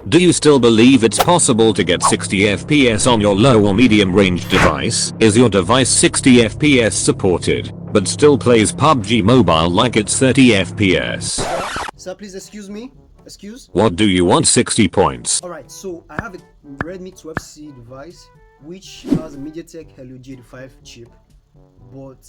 Do you still believe it's possible to get 60 FPS on your low or medium range device? Is your device 60 FPS supported, but still plays PUBG Mobile like it's 30 FPS? Sir, please excuse me. Excuse? What do you want 60 points? Alright, so I have a Redmi 12C device which has a MediaTek Helio G85 chip, but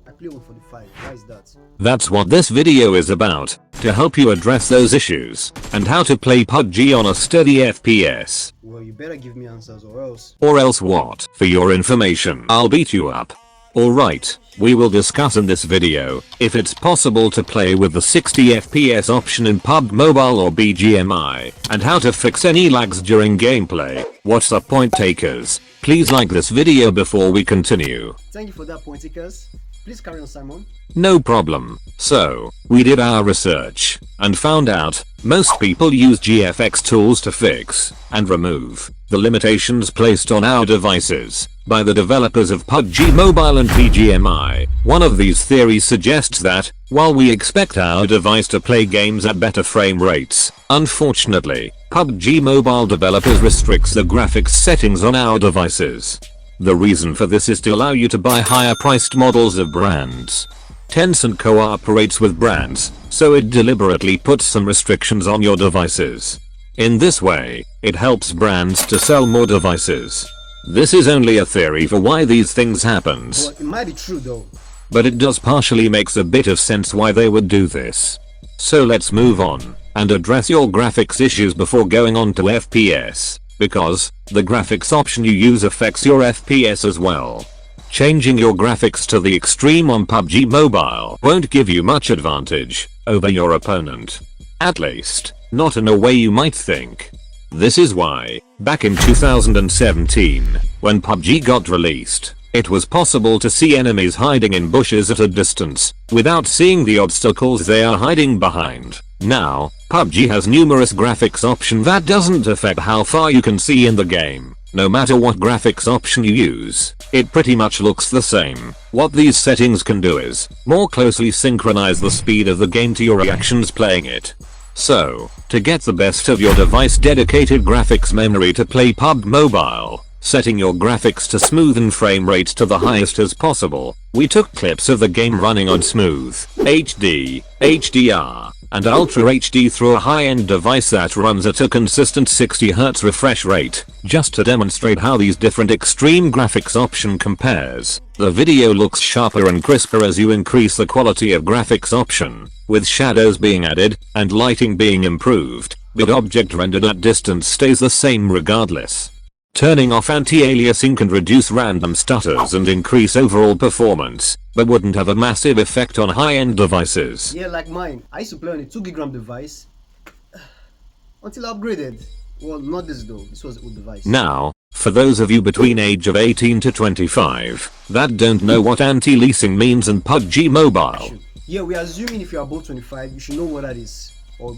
I play 145. Why is that? That's what this video is about, to help you address those issues, and how to play PUBG on a steady FPS. Well, you better give me answers or else. Or else what? For your information, I'll beat you up. Alright, we will discuss in this video if it's possible to play with the 60 FPS option in PUBG Mobile or BGMI, and how to fix any lags during gameplay. What's up, point takers? Please like this video before we continue. Thank you for that, point takers. Please carry on, Simon. No problem. So, we did our research and found out most people use GFX tools to fix and remove the limitations placed on our devices by the developers of PUBG Mobile and BGMI. One of these theories suggests that, while we expect our device to play games at better frame rates, unfortunately, PUBG Mobile developers restricts the graphics settings on our devices. The reason for this is to allow you to buy higher priced models of brands. Tencent cooperates with brands, so it deliberately puts some restrictions on your devices. In this way, it helps brands to sell more devices. This is only a theory for why these things happens. Well, it might be true though. But it does partially makes a bit of sense why they would do this. So let's move on and address your graphics issues before going on to FPS. Because the graphics option you use affects your FPS as well. Changing your graphics to the extreme on PUBG Mobile won't give you much advantage over your opponent. At least, not in a way you might think. This is why, back in 2017, when PUBG got released, it was possible to see enemies hiding in bushes at a distance, without seeing the obstacles they are hiding behind. Now, PUBG has numerous graphics options that doesn't affect how far you can see in the game. No matter what graphics option you use, it pretty much looks the same. What these settings can do is more closely synchronize the speed of the game to your reactions playing it. So, to get the best of your device dedicated graphics memory to play PUBG Mobile, setting your graphics to smooth and frame rate to the highest as possible, we took clips of the game running on smooth, HD, HDR, and Ultra HD through a high-end device that runs at a consistent 60Hz refresh rate, just to demonstrate how these different extreme graphics option compares. The video looks sharper and crisper as you increase the quality of graphics option, with shadows being added and lighting being improved, but object rendered at distance stays the same regardless. Turning off anti-aliasing can reduce random stutters and increase overall performance, but wouldn't have a massive effect on high-end devices. Yeah, like mine. I used to play on a 2GB device until I upgraded. Well, not this though. This was an old device. Now, for those of you between age of 18 to 25 that don't know what anti-aliasing means in PUBG Mobile. Yeah, we're assuming if you're above 25, you should know what that is.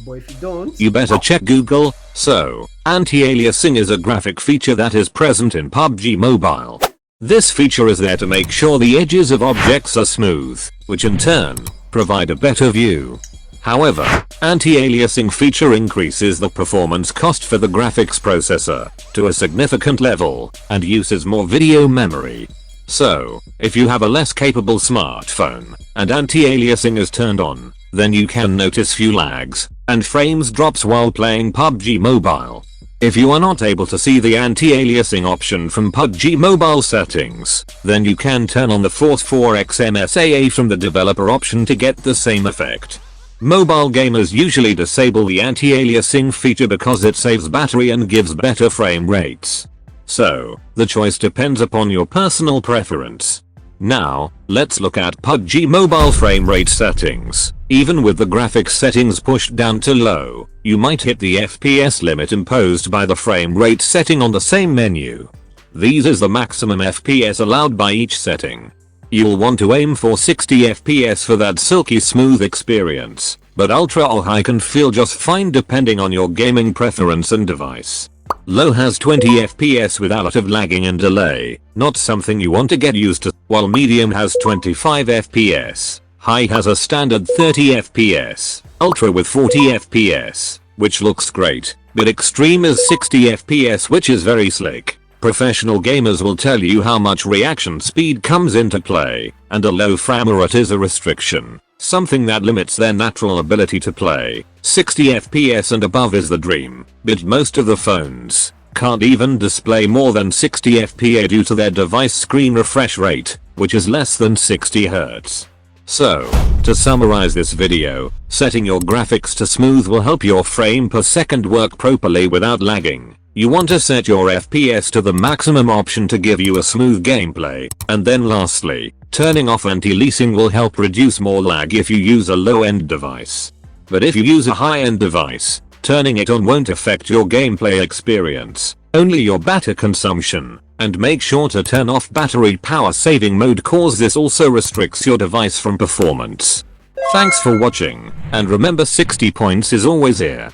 But if you don't, you better check Google. So, anti-aliasing is a graphic feature that is present in PUBG Mobile. This feature is there to make sure the edges of objects are smooth, which in turn provide a better view. However, anti-aliasing feature increases the performance cost for the graphics processor to a significant level and uses more video memory. So, if you have a less capable smartphone and anti-aliasing is turned on, then you can notice few lags and frames drops while playing PUBG Mobile. If you are not able to see the anti-aliasing option from PUBG Mobile settings, then you can turn on the Force 4x MSAA from the developer option to get the same effect. Mobile gamers usually disable the anti-aliasing feature because it saves battery and gives better frame rates. So, the choice depends upon your personal preference. Now, let's look at PUBG Mobile frame rate settings. Even with the graphics settings pushed down to low, you might hit the FPS limit imposed by the frame rate setting on the same menu. These is the maximum FPS allowed by each setting. You'll want to aim for 60 FPS for that silky smooth experience, but ultra or high can feel just fine depending on your gaming preference and device. Low has 20 FPS with a lot of lagging and delay, not something you want to get used to, while medium has 25 FPS. High has a standard 30 FPS, ultra with 40 FPS, which looks great, but extreme is 60 FPS, which is very slick. Professional gamers will tell you how much reaction speed comes into play, and a low frame rate is a restriction, something that limits their natural ability to play. 60 FPS and above is the dream, but most of the phones can't even display more than 60 FPS due to their device screen refresh rate, which is less than 60 Hz. So, to summarize this video, setting your graphics to smooth will help your frame per second work properly without lagging. You want to set your FPS to the maximum option to give you a smooth gameplay, and then lastly, turning off anti-aliasing will help reduce more lag if you use a low-end device. But if you use a high-end device, turning it on won't affect your gameplay experience, only your battery consumption. And make sure to turn off battery power saving mode, cause this also restricts your device from performance. Thanks for watching, and remember 60 points is always here.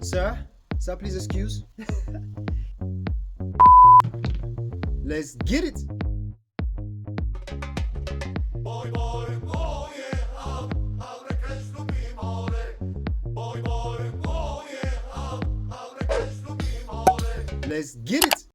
Sir, please excuse. Let's get it. Let's get it.